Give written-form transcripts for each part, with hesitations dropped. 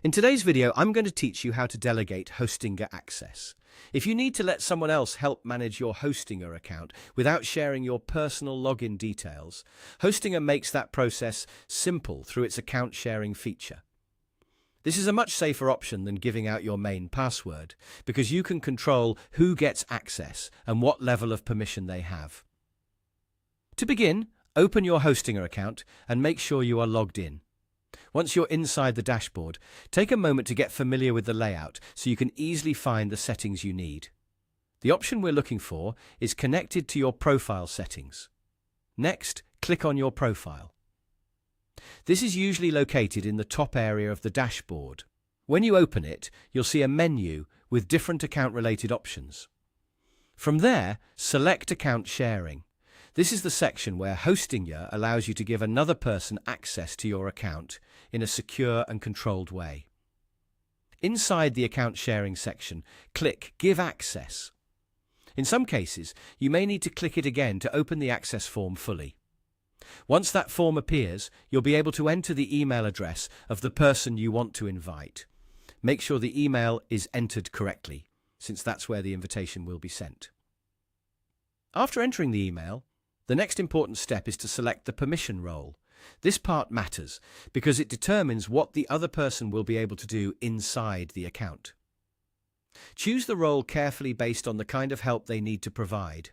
In today's video, I'm going to teach you how to delegate Hostinger Access. If you need to let someone else help manage your Hostinger account without sharing your personal login details, Hostinger makes that process simple through its account sharing feature. This is a much safer option than giving out your main password, because you can control who gets access and what level of permission they have. To begin, open your Hostinger account and make sure you are logged in. Once you're inside the dashboard, take a moment to get familiar with the layout so you can easily find the settings you need. The option we're looking for is connected to your profile settings. Next, click on your profile. This is usually located in the top area of the dashboard. When you open it, you'll see a menu with different account-related options. From there, select Account Sharing. This is the section where Hostinger allows you to give another person access to your account in a secure and controlled way. Inside the account sharing section, click Give Access. In some cases, you may need to click it again to open the access form fully. Once that form appears, you'll be able to enter the email address of the person you want to invite. Make sure the email is entered correctly, since that's where the invitation will be sent. After entering the email, the next important step is to select the permission role. This part matters because it determines what the other person will be able to do inside the account. Choose the role carefully based on the kind of help they need to provide.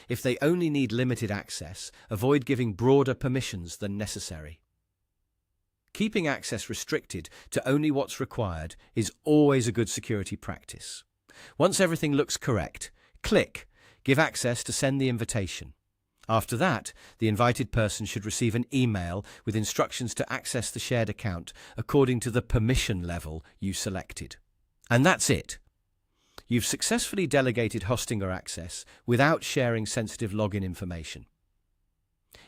If they only need limited access, avoid giving broader permissions than necessary. Keeping access restricted to only what's required is always a good security practice. Once everything looks correct, click Give Access to send the invitation. After that, the invited person should receive an email with instructions to access the shared account according to the permission level you selected. And that's it. You've successfully delegated Hostinger Access without sharing sensitive login information.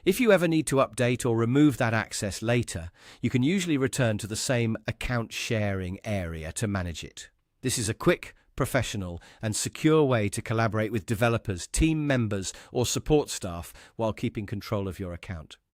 If you ever need to update or remove that access later, you can usually return to the same account sharing area to manage it. This is a quick, professional and secure way to collaborate with developers, team members or support staff while keeping control of your account.